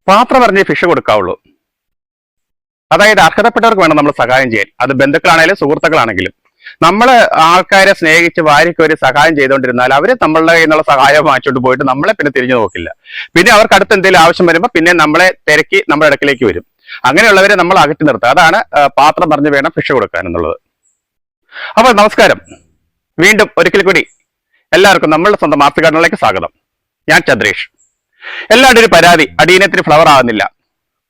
പാത്രം പറഞ്ഞ് ഫിഷ് കൊടുക്കാവുള്ളൂ. അതായത് അർഹതപ്പെട്ടവർക്ക് വേണം നമ്മൾ സഹായം ചെയ്യാൻ. അത് ബന്ധുക്കളാണെങ്കിലും സുഹൃത്തുക്കളാണെങ്കിലും. നമ്മൾ ആൾക്കാരെ സ്നേഹിച്ച് വാരിക്കൊരു സഹായം ചെയ്തുകൊണ്ടിരുന്നാൽ അവര് നമ്മളുടെ കയ്യിൽ നിന്നുള്ള സഹായം വാങ്ങിച്ചുകൊണ്ട് പോയിട്ട് നമ്മളെ പിന്നെ തിരിഞ്ഞു നോക്കില്ല. പിന്നെ അവർക്ക് അടുത്ത് എന്തെങ്കിലും ആവശ്യം വരുമ്പോൾ പിന്നെ നമ്മളെ തിരക്കി നമ്മുടെ അടുക്കിലേക്ക് വരും. അങ്ങനെയുള്ളവരെ നമ്മൾ അകറ്റി നിർത്തുക. അതാണ് പാത്രം പറഞ്ഞ് വേണം ഫിഷ് കൊടുക്കാൻ എന്നുള്ളത്. അപ്പൊ നമസ്കാരം, വീണ്ടും ഒരിക്കൽ കൂടി എല്ലാവർക്കും നമ്മളുടെ സ്വന്തം മാർത്തി ഗാർഡനിലേക്ക് സ്വാഗതം. ഞാൻ ചന്ദ്രേഷ്. എല്ലാവരുടെ ഒരു പരാതി, അടിയിനത്തിന് ഫ്ലവർ ആകുന്നില്ല,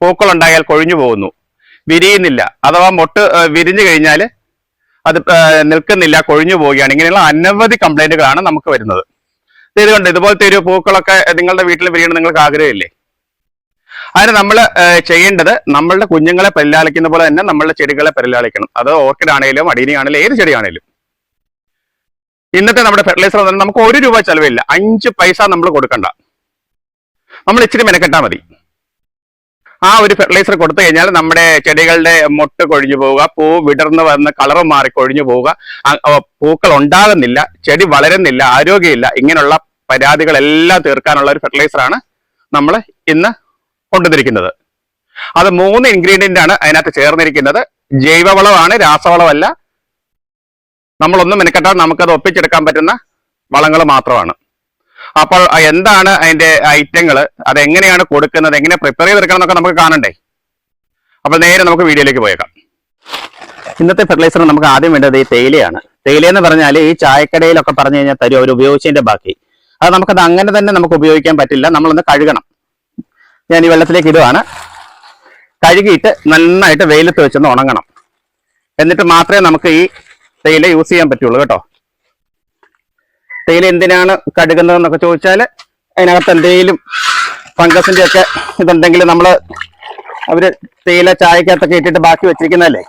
പൂക്കൾ ഉണ്ടായാൽ കൊഴിഞ്ഞു പോകുന്നു, വിരിയുന്നില്ല, അഥവാ മൊട്ട് വിരിഞ്ഞു കഴിഞ്ഞാൽ അത് നിൽക്കുന്നില്ല, കൊഴിഞ്ഞു പോവുകയാണ്. ഇങ്ങനെയുള്ള അനവധി കംപ്ലൈന്റുകളാണ് നമുക്ക് വരുന്നത്. ഇതുകൊണ്ട് ഇതുപോലത്തെ ഒരു പൂക്കളൊക്കെ നിങ്ങളുടെ വീട്ടിൽ വിരിയണം നിങ്ങൾക്ക് ആഗ്രഹമില്ലേ? അതിന് നമ്മൾ ചെയ്യേണ്ടത് നമ്മളുടെ കുഞ്ഞുങ്ങളെ പരിലാളിക്കുന്ന പോലെ തന്നെ നമ്മളുടെ ചെടികളെ പരിലാളിക്കണം. അത് ഓർക്കിഡ് ആണെങ്കിലും അടീനി ആണെങ്കിലും ഏത് ചെടിയാണെങ്കിലും. ഇന്നത്തെ നമ്മുടെ ഫെർട്ടിലൈസർ തന്നെ നമുക്ക് 1 രൂപ ചെലവില്ല, 5 പൈസ നമ്മൾ കൊടുക്കണ്ട. നമ്മൾ ഇച്ചിരി മെനക്കെട്ടാൽ മതി. ആ ഒരു ഫെർട്ടിലൈസർ കൊടുത്തു കഴിഞ്ഞാൽ നമ്മുടെ ചെടികളുടെ മൊട്ട് കൊഴിഞ്ഞു പോവുക, പൂ വിടർന്ന് വന്ന് കളറ് മാറി കൊഴിഞ്ഞു പോവുക, പൂക്കൾ ഉണ്ടാകുന്നില്ല, ചെടി വളരുന്നില്ല, ആരോഗ്യമില്ല, ഇങ്ങനെയുള്ള പരാതികളെല്ലാം തീർക്കാനുള്ള ഒരു ഫെർട്ടിലൈസറാണ് നമ്മൾ ഇന്ന് കൊണ്ടുവന്നിരിക്കുന്നത്. അത് 3 ഇൻഗ്രീഡിയന്റ് ആണ് അതിനകത്ത് ചേർന്നിരിക്കുന്നത്. ജൈവവളമാണ്, രാസവളമല്ല. നമ്മളൊന്നും മെനക്കെട്ടാൽ നമുക്കത് ഒപ്പിച്ചെടുക്കാൻ പറ്റുന്ന വളങ്ങൾ മാത്രമാണ്. അപ്പോൾ എന്താണ് അതിന്റെ ഐറ്റങ്ങൾ, അതെങ്ങനെയാണ് കൊടുക്കുന്നത്, എങ്ങനെ പ്രിപ്പയർ ചെയ്തെടുക്കണം എന്നൊക്കെ നമുക്ക് കാണണ്ടേ? അപ്പോൾ നേരെ നമുക്ക് വീഡിയോയിലേക്ക് പോയേക്കാം. ഇന്നത്തെ ഫെർട്ടിലൈസർ നമുക്ക് ആദ്യം വേണ്ടത് ഈ തേയിലയാണ്. തേയില എന്ന് പറഞ്ഞാൽ ഈ ചായക്കടയിലൊക്കെ പറഞ്ഞു കഴിഞ്ഞാൽ തരും അവർ ഉപയോഗിച്ചതിന്റെ ബാക്കി. അത് നമുക്കത് അങ്ങനെ തന്നെ നമുക്ക് ഉപയോഗിക്കാൻ പറ്റില്ല. നമ്മളൊന്ന് കഴുകണം. ഞാൻ ഈ വെള്ളത്തിലേക്ക് ഇടുവാണ്. കഴുകിയിട്ട് നന്നായിട്ട് വെയിലത്ത് വെച്ചൊന്ന് ഉണങ്ങണം. എന്നിട്ട് മാത്രമേ നമുക്ക് ഈ തേയില യൂസ് ചെയ്യാൻ പറ്റുള്ളൂ കേട്ടോ. തേയില എന്തിനാണ് കഴുകുന്നതെന്നൊക്കെ ചോദിച്ചാൽ അതിനകത്ത് എന്തെങ്കിലും ഫംഗസിന്റെ ഒക്കെ ഇതുണ്ടെങ്കിൽ അവര് തേയില ചായക്കകത്തൊക്കെ ഇട്ടിട്ട് ബാക്കി വെച്ചിരിക്കുന്നതല്ലേ.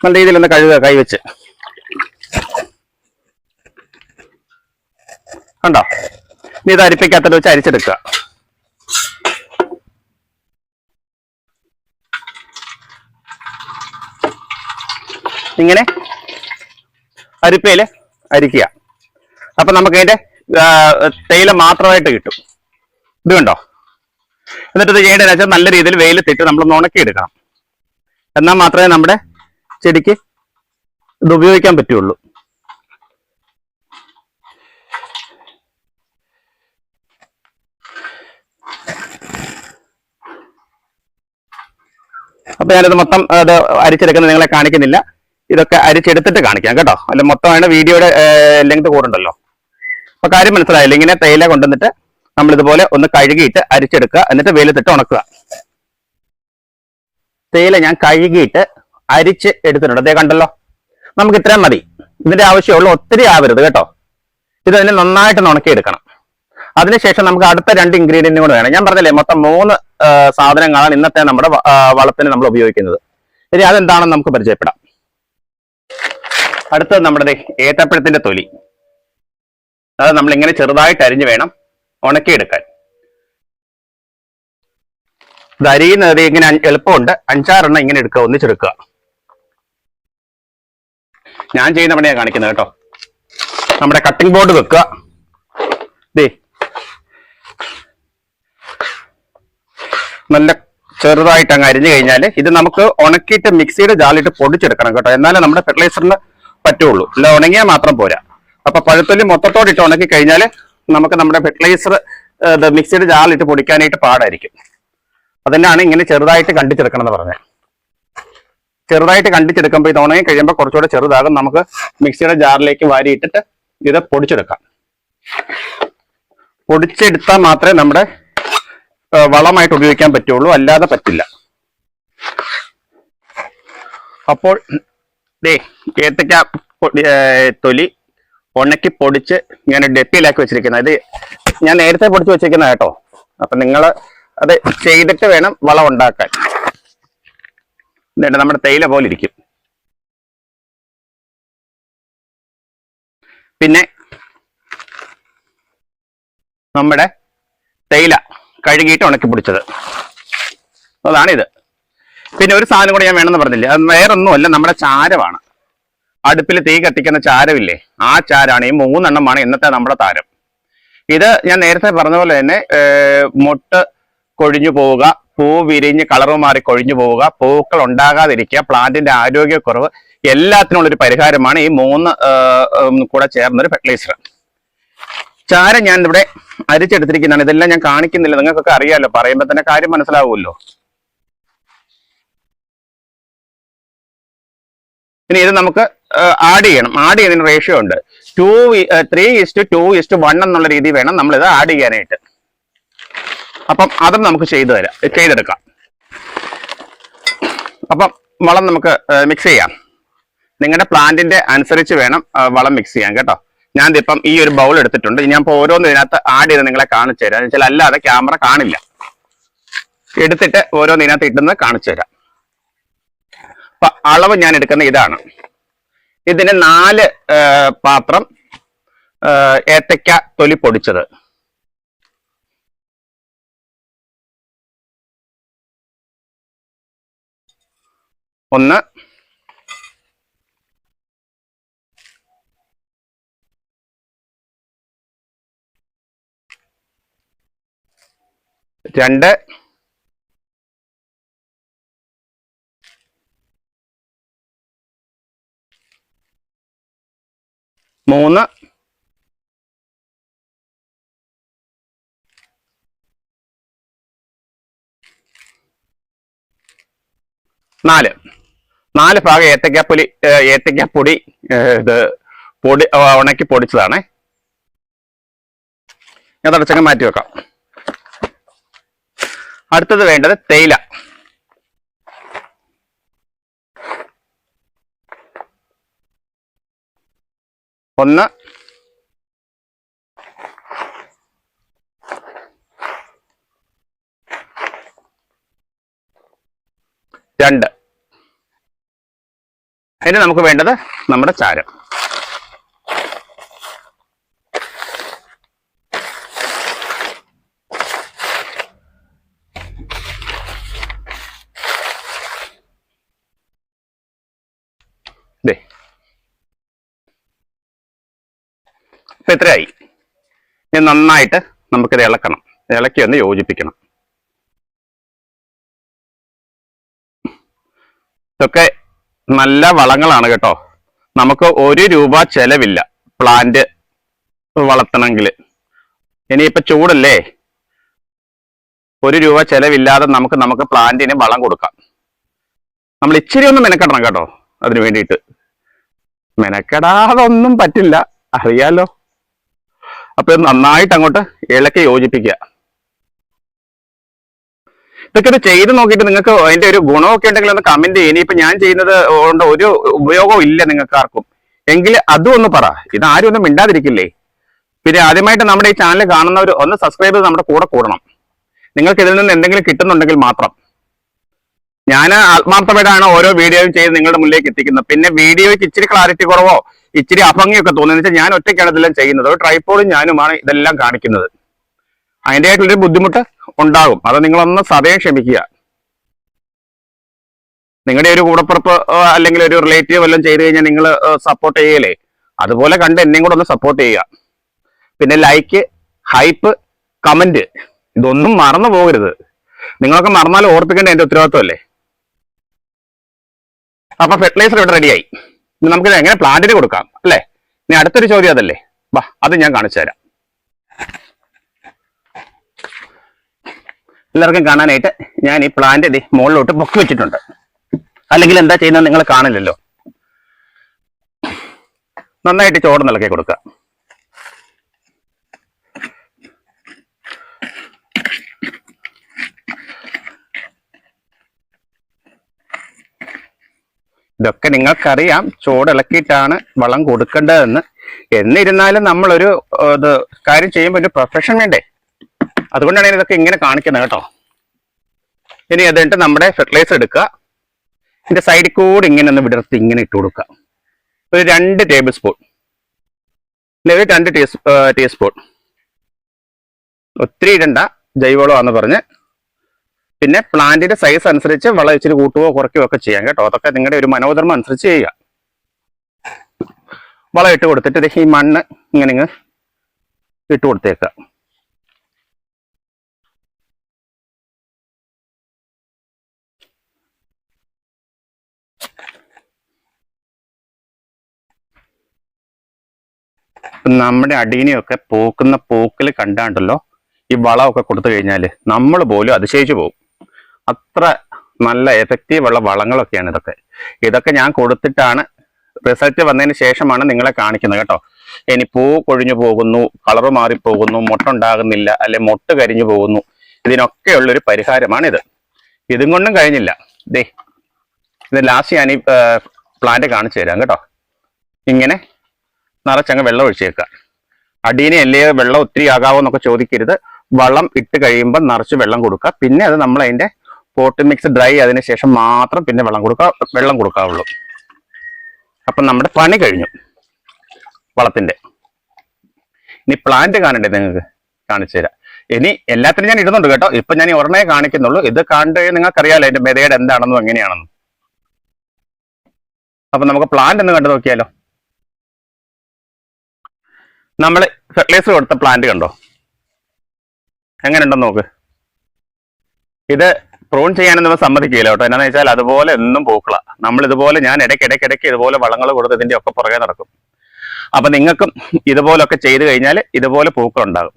നല്ല രീതിയിലൊന്ന് കഴുകുക കൈവച്ച്. കണ്ടോ? ഇനി ഇത് അരിപ്പിക്കകത്തോട്ട് വെച്ച് അരിച്ചെടുക്കുക. ഇങ്ങനെ അരിപ്പയില് അരിക്കുക. അപ്പൊ നമുക്ക് അതിന്റെ തേയില മാത്രമായിട്ട് കിട്ടും. ഇത് കണ്ടോ? എന്നിട്ട് ഇത് ചെയ്യേണ്ടതെന്ന് വെച്ചാൽ നല്ല രീതിയിൽ വെയിലത്തിട്ട് നമ്മളൊന്ന് ഉണക്കിയെടുക്കണം. എന്നാൽ മാത്രമേ നമ്മുടെ ചെടിക്ക് ഇത് ഉപയോഗിക്കാൻ പറ്റുള്ളൂ. അപ്പൊ ഞാനിത് മൊത്തം അത് അരിച്ചെടുക്കുന്നത് നിങ്ങളെ കാണിക്കുന്നില്ല. ഇതൊക്കെ അരിച്ചെടുത്തിട്ട് കാണിക്കാം കേട്ടോ. അല്ല മൊത്തമാണ് വീഡിയോയുടെ ലെങ്ത് കൂടുണ്ടല്ലോ. അപ്പൊ കാര്യം മനസ്സിലായില്ല. ഇങ്ങനെ തേയില കൊണ്ടുവന്നിട്ട് നമ്മൾ ഇതുപോലെ ഒന്ന് കഴുകിയിട്ട് അരിച്ചെടുക്കുക. എന്നിട്ട് വെയിലത്തിട്ട് ഉണക്കുക. തേയില ഞാൻ കഴുകിയിട്ട് അരിച്ച് എടുത്തിട്ടുണ്ട്. അതേ കണ്ടല്ലോ. നമുക്ക് ഇത്രയും മതി. ഇതിന്റെ ആവശ്യമുള്ള ഒത്തിരി ആവരുത് കേട്ടോ. ഇത് അതിനെ നന്നായിട്ട് ഉണക്കിയെടുക്കണം. അതിനുശേഷം നമുക്ക് അടുത്ത 2 ഇൻഗ്രീഡിയന്റും കൂടെ വേണം. ഞാൻ പറഞ്ഞില്ലേ മൊത്തം 3 സാധനങ്ങളാണ് ഇന്നത്തെ നമ്മുടെ വളത്തിന് നമ്മൾ ഉപയോഗിക്കുന്നത്. ഇനി അതെന്താണെന്ന് നമുക്ക് പരിചയപ്പെടാം. അടുത്തത് നമ്മുടെ ഏത്തപ്പഴത്തിന്റെ തൊലി. അത് നമ്മളിങ്ങനെ ചെറുതായിട്ട് അരിഞ്ഞ് വേണം ഉണക്കിയെടുക്കാൻ. ഇത് അരിയുന്നത് ഇങ്ങനെ എളുപ്പമുണ്ട്. 5-6 എണ്ണം ഇങ്ങനെ എടുക്കുക, ഒന്നിച്ചെടുക്കുക. ഞാൻ ചെയ്യുന്ന പണിയാണ് കാണിക്കുന്നത് കേട്ടോ. നമ്മുടെ കട്ടിംഗ് ബോർഡ് വെക്കുക. നല്ല ചെറുതായിട്ട് അങ്ങ് അരിഞ്ഞു കഴിഞ്ഞാൽ ഇത് നമുക്ക് ഉണക്കിയിട്ട് മിക്സിയുടെ ജാറിലിട്ട് പൊടിച്ചെടുക്കണം കേട്ടോ. എന്നാലേ നമ്മുടെ ഫെർട്ടിലൈസറിന് പറ്റുള്ളൂ. അല്ല ഉണങ്ങിയാൽ മാത്രം പോരാ. അപ്പൊ പഴുത്തൊല്ലി മൊത്തത്തോടിട്ട് ഉണക്കി കഴിഞ്ഞാൽ നമുക്ക് നമ്മുടെ ഫെർട്ടിലൈസർ മിക്സിയുടെ ജാറിലിട്ട് പൊടിക്കാനായിട്ട് പാടായിരിക്കും. അതിനാണ് ഇങ്ങനെ ചെറുതായിട്ട് കണ്ടിച്ചെടുക്കണം എന്ന് പറഞ്ഞത്. ചെറുതായിട്ട് കണ്ടിച്ചെടുക്കുമ്പോൾ ഇത് ഉണങ്ങി കഴിയുമ്പോൾ കുറച്ചുകൂടെ ചെറുതാകും. നമുക്ക് മിക്സിയുടെ ജാറിലേക്ക് വാരിയിട്ടിട്ട് ഇത് പൊടിച്ചെടുക്കാം. പൊടിച്ചെടുത്താൽ മാത്രമേ നമ്മുടെ വളമായിട്ട് ഉപയോഗിക്കാൻ പറ്റുള്ളൂ, അല്ലാതെ പറ്റില്ല. അപ്പോൾ ഏത്തക്ക തൊലി ഉണക്കി പൊടിച്ച് ഞാൻ ഡെപ്പിയിലാക്കി വെച്ചിരിക്കുന്നത്. ഇത് ഞാൻ നേരത്തെ പൊടിച്ച് വെച്ചിരിക്കുന്ന കേട്ടോ. അപ്പൊ നിങ്ങൾ അത് ചെയ്തിട്ട് വേണം വളം ഉണ്ടാക്കാൻ. എന്നിട്ട് നമ്മുടെ തേയില പോലെ ഇരിക്കും. പിന്നെ നമ്മുടെ തേയില കഴുകിയിട്ട് ഉണക്കി പിടിച്ചത്. അതാണിത്. പിന്നെ ഒരു സാധനം കൂടെ ഞാൻ വേണമെന്ന് പറഞ്ഞില്ലേ, അത് വേറൊന്നുമല്ല, നമ്മുടെ ചാരമാണ്. അടുപ്പിൽ തീ കത്തിക്കുന്ന ചാരമില്ലേ, ആ ചാരാണ്. ഈ 3 എണ്ണമാണ് ഇന്നത്തെ നമ്മുടെ താരം. ഇത് ഞാൻ നേരത്തെ പറഞ്ഞ പോലെ തന്നെ മൊട്ട് കൊഴിഞ്ഞു പോവുക, പൂ വിരിഞ്ഞ് കളറ് മാറി കൊഴിഞ്ഞു പോവുക, പൂക്കൾ ഉണ്ടാകാതിരിക്കുക, പ്ലാന്റിന്റെ ആരോഗ്യക്കുറവ്, എല്ലാത്തിനുള്ളൊരു പരിഹാരമാണ് ഈ 3 കൂടെ ചേർന്നൊരു ഫെർട്ടിലൈസർ. ചാരം ഞാൻ ഇവിടെ അരിച്ചെടുത്തിരിക്കുന്നതാണ്. ഇതെല്ലാം ഞാൻ കാണിക്കുന്നില്ല, നിങ്ങൾക്കൊക്കെ അറിയാലോ, പറയുമ്പോൾ തന്നെ കാര്യം മനസ്സിലാവുമല്ലോ. ഇനി ഇത് നമുക്ക് ആഡ് ചെയ്യണം. ആഡ് ചെയ്യുന്നതിന് റേഷ്യോ ഉണ്ട്. 3:2:1 എന്നുള്ള രീതി വേണം നമ്മളിത് ആഡ് ചെയ്യാനായിട്ട്. അപ്പം അതും നമുക്ക് ചെയ്തെടുക്കാം. അപ്പം വളം നമുക്ക് മിക്സ് ചെയ്യാം. നിങ്ങളുടെ പ്ലാന്റിന്റെ അനുസരിച്ച് വേണം വളം മിക്സ് ചെയ്യാൻ കേട്ടോ. ഞാൻ ഇപ്പം ഈ ഒരു ബൗൾ എടുത്തിട്ടുണ്ട്. ഞാൻ ഇപ്പോൾ ഓരോന്നും ഇതിനകത്ത് ആഡ് ചെയ്ത് നിങ്ങളെ കാണിച്ചു തരാം. എന്ന് വെച്ചാൽ അല്ലാതെ ക്യാമറ കാണില്ല. എടുത്തിട്ട് ഓരോന്ന് ഇതിനകത്ത് ഇട്ടുന്നത് കാണിച്ചു തരാം. അപ്പൊ അളവ് ഞാൻ എടുക്കുന്ന ഇതാണ്. ഇതിന് 4 പാത്രം ഏത്തയ്ക്ക തൊലി പൊടിച്ചത്, 1, 2, 3, 4 ഭാഗം ഏത്തയ്ക്കാപ്പൊടി ഇത് ഉണക്കി പൊടിച്ചതാണ്. ഞാൻ തടച്ചങ്ങ് മാറ്റി വെക്കാം. അടുത്തത് വേണ്ടത് തേയില. 1, 2. ഇനി നമുക്ക് വേണ്ടത് നമ്മുടെ ചാരം. ഇപ്പൊ ഇത്രയായി. ഇനി നന്നായിട്ട് നമുക്കിത് ഇളക്കണം. ഇളക്കി ഒന്ന് യോജിപ്പിക്കണം. ഇതൊക്കെ നല്ല വളങ്ങളാണ് കേട്ടോ. നമുക്ക് 1 രൂപ ചെലവില്ല പ്ലാന്റ് വളർത്തണമെങ്കിൽ. ഇനിയിപ്പോ ചൂടല്ലേ, 1 രൂപ ചെലവില്ലാതെ നമുക്ക് പ്ലാന്റിന് വളം കൊടുക്കാം. നമ്മൾ ഇച്ചിരി ഒന്ന് മെനക്കെടണം കേട്ടോ. അതിന് വേണ്ടിയിട്ട് മെനക്കെടാതൊന്നും പറ്റില്ല, അറിയാലോ. അപ്പൊ ഇത് നന്നായിട്ട് അങ്ങോട്ട് ഇളക്കി യോജിപ്പിക്കുക. ഇതൊക്കെ ഇത് ചെയ്ത് നോക്കിയിട്ട് നിങ്ങൾക്ക് അതിന്റെ ഒരു ഗുണമൊക്കെ ഉണ്ടെങ്കിൽ ഒന്ന് കമന്റ് ചെയ്യും. ഇനിയിപ്പോ ഞാൻ ചെയ്യുന്നത് കൊണ്ട് ഒരു ഉപയോഗവും ഇല്ല നിങ്ങൾക്ക് ആർക്കും എങ്കിൽ അതും ഒന്ന് പറ. ഇത് ആരും ഒന്നും മിണ്ടാതിരിക്കില്ലേ. പിന്നെ ആദ്യമായിട്ട് നമ്മുടെ ഈ ചാനൽ കാണുന്നവർ ഒന്ന് സബ്സ്ക്രൈബ് ചെയ്ത് നമ്മുടെ കൂടെ കൂടണം. നിങ്ങൾക്ക് ഇതിൽ നിന്ന് എന്തെങ്കിലും കിട്ടുന്നുണ്ടെങ്കിൽ മാത്രം. ഞാൻ ആത്മാർത്ഥമായിട്ടാണ് ഓരോ വീഡിയോയും ചെയ്ത് നിങ്ങളുടെ മുന്നിലേക്ക് എത്തിക്കുന്നത്. പിന്നെ വീഡിയോയ്ക്ക് ഇച്ചിരി ക്ലാരിറ്റി കുറവോ ഇച്ചിരി അഭംഗിയൊക്കെ തോന്നുന്നത് വെച്ചാൽ ഞാൻ ഒറ്റയ്ക്കാണ് ഇതെല്ലാം ചെയ്യുന്നത്. ഒരു ട്രൈപോഡും ഞാനുമാണ് ഇതെല്ലാം കാണിക്കുന്നത്. അതിൻ്റെതായിട്ടുള്ളൊരു ബുദ്ധിമുട്ട് ഉണ്ടാകും. അത് നിങ്ങളൊന്ന് സദയം ക്ഷമിക്കുക. നിങ്ങളുടെ ഒരു കൂടപ്പുറപ്പ് അല്ലെങ്കിൽ ഒരു റിലേറ്റീവ് വല്ലതും ചെയ്ത് കഴിഞ്ഞാൽ നിങ്ങൾ സപ്പോർട്ട് ചെയ്യലേ, അതുപോലെ കണ്ട് എന്നെയും കൂടെ ഒന്ന് സപ്പോർട്ട് ചെയ്യുക. പിന്നെ ലൈക്ക്, ഹൈപ്പ്, കമന്റ് ഇതൊന്നും മറന്നു പോകരുത്. നിങ്ങളൊക്കെ മറന്നാലും ഓർപ്പിക്കേണ്ട എന്റെ ഉത്തരവാദിത്വമല്ലേ. അപ്പൊ ഫെർട്ടിലൈസർ ഇവിടെ റെഡിയായി. ഇനി നമുക്കിത് എങ്ങനെ പ്ലാന്റിന് കൊടുക്കാം അല്ലേ? ഇനി അടുത്തൊരു ചോദ്യം അതല്ലേ, വാ അത് ഞാൻ കാണിച്ചു തരാം. എല്ലാവർക്കും കാണാനായിട്ട് ഞാൻ ഈ പ്ലാന്റ് മുകളിലോട്ട് പൊക്കി വെച്ചിട്ടുണ്ട്. അല്ലെങ്കിൽ എന്താ ചെയ്യുന്നത് നിങ്ങൾ കാണില്ലല്ലോ. നന്നായിട്ട് ചോറ് നിലക്കി കൊടുക്കുക. ഇതൊക്കെ നിങ്ങൾക്കറിയാം, ചൂടിളക്കിയിട്ടാണ് വളം കൊടുക്കേണ്ടതെന്ന്. എന്നിരുന്നാലും നമ്മളൊരു ഇത് കാര്യം ചെയ്യുമ്പോൾ ഒരു പ്രൊഫഷൻ വേണ്ടേ, അതുകൊണ്ടാണ് ഇതൊക്കെ ഇങ്ങനെ കാണിക്കുന്നത് കേട്ടോ. ഇനി അതിട്ട് നമ്മുടെ ഫെർട്ടിലൈസർ എടുക്കുക. ഇതിന്റെ സൈഡിൽ കൂടെ ഇങ്ങനെ ഒന്ന് വിടർത്തി ഇങ്ങനെ ഇട്ട് കൊടുക്കുക. ഒരു 2 ടേബിൾ സ്പൂൺ അല്ലെങ്കിൽ 2 ടീസ്പൂൺ. ഒത്തിരി ഇടണ്ട, ജൈവവളമാണെന്ന് പറഞ്ഞ്. പിന്നെ പ്ലാന്റിന്റെ സൈസ് അനുസരിച്ച് വളം ഇച്ചിരി കൂട്ടുകയോ കുറയ്ക്കുകയോ ഒക്കെ ചെയ്യാം കേട്ടോ. അതൊക്കെ നിങ്ങളുടെ ഒരു മനോധർമ്മം അനുസരിച്ച് ചെയ്യുക. വളം ഇട്ട് കൊടുത്തിട്ട് ഈ മണ്ണ് ഇങ്ങനെ ഇട്ട് കൊടുത്തേക്കുക. നമ്മുടെ അടീനെയൊക്കെ പൂക്കുന്ന പൂക്കിൽ കണ്ടാണ്ടല്ലോ ഈ വളമൊക്കെ കൊടുത്തു കഴിഞ്ഞാൽ നമ്മൾ പോലും അതിശയിച്ചു പോകും. അത്ര നല്ല എഫക്റ്റീവുള്ള വളങ്ങളൊക്കെയാണ് ഇതൊക്കെ ഞാൻ കൊടുത്തിട്ടാണ് റിസൾട്ട് വന്നതിന് ശേഷമാണ് നിങ്ങളെ കാണിക്കുന്നത് കേട്ടോ. ഇനി പൂ കൊഴിഞ്ഞു പോകുന്നു, കളറ് മാറിപ്പോകുന്നു, മൊട്ട ഉണ്ടാകുന്നില്ല, അല്ലെ മൊട്ട് കരിഞ്ഞു പോകുന്നു, ഇതിനൊക്കെയുള്ളൊരു പരിഹാരമാണിത്. ഇതും കൊണ്ടും കഴിഞ്ഞില്ല. ഇത് ലാസ്റ്റ് ഞാൻ ഈ പ്ലാന്റ് കാണിച്ചു തരാം കേട്ടോ. ഇങ്ങനെ നിറച്ചങ്ങ് വെള്ളം ഒഴിച്ചേക്കുക. അടീനെ അല്ലേ വെള്ളം ഒത്തിരി ആകാവോ എന്നൊക്കെ ചോദിക്കരുത്. വളം ഇട്ട് കഴിയുമ്പോൾ നിറച്ച് വെള്ളം കൊടുക്കുക. പിന്നെ അത് നമ്മൾ അതിന്റെ പോട്ട് മിക്സ് ഡ്രൈ അതിന് ശേഷം മാത്രം പിന്നെ വെള്ളം കൊടുക്കാവുള്ളൂ. അപ്പം നമ്മുടെ പണി കഴിഞ്ഞു വളത്തിന്റെ. ഇനി പ്ലാന്റ് കാണണ്ടേ നിങ്ങൾക്ക്? കാണിച്ചു തരാം. ഇനി എല്ലാത്തിനും ഞാൻ ഇടുന്നുണ്ട് കേട്ടോ. ഇപ്പൊ ഞാൻ ഈ ഒരെണ്ണേ കാണിക്കുന്നുള്ളൂ. ഇത് കണ്ട് നിങ്ങൾക്കറിയാലോ അതിന്റെ മെതേഡ് എന്താണെന്നും എങ്ങനെയാണെന്നും. അപ്പൊ നമുക്ക് പ്ലാന്റ് ഒന്ന് കണ്ടു നോക്കിയാലോ. നമ്മൾ ഫെർട്ടിലൈസർ കൊടുത്ത പ്ലാന്റ് കണ്ടോ എങ്ങനെയുണ്ടെന്ന് നോക്ക്. ഇത് പ്രൂൺ ചെയ്യാനൊന്നും സമ്മതിക്കില്ല കേട്ടോ. എന്നാന്ന് വെച്ചാൽ അതുപോലെ എന്നും പൂക്കള. നമ്മൾ ഇതുപോലെ ഞാൻ ഇടയ്ക്കിടയ്ക്ക് ഇതുപോലെ വളങ്ങൾ കൊടുത്ത് ഇതിന്റെ ഒക്കെ പുറകെ നടക്കും. അപ്പൊ നിങ്ങൾക്കും ഇതുപോലൊക്കെ ചെയ്തു കഴിഞ്ഞാൽ ഇതുപോലെ പൂക്കളുണ്ടാകും.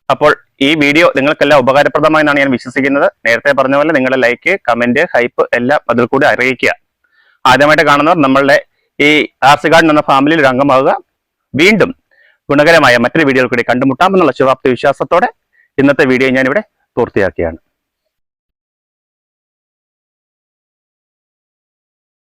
അപ്പോൾ ഈ വീഡിയോ നിങ്ങൾക്കെല്ലാം ഉപകാരപ്രദമായെന്നാണ് ഞാൻ വിശ്വസിക്കുന്നത്. നേരത്തെ പറഞ്ഞ പോലെ നിങ്ങളുടെ ലൈക്ക്, കമന്റ്, ഹൈപ്പ് എല്ലാം അതിൽ കൂടി അറിയിക്കുക. ആദ്യമായിട്ട് കാണുന്നവർ നമ്മളുടെ ഈ ആർസി ഗാർഡൻ എന്ന ഫാമിലിയിൽ ഒരു അംഗമാവുക. വീണ്ടും ഗുണകരമായ മറ്റൊരു വീഡിയോയിൽ കൂടി കണ്ടുമുട്ടാമെന്നുള്ള ശുഭാപ്തി വിശ്വാസത്തോടെ ഇന്നത്തെ വീഡിയോ ഞാനിവിടെ പൂർത്തിയാക്കുകയാണ്.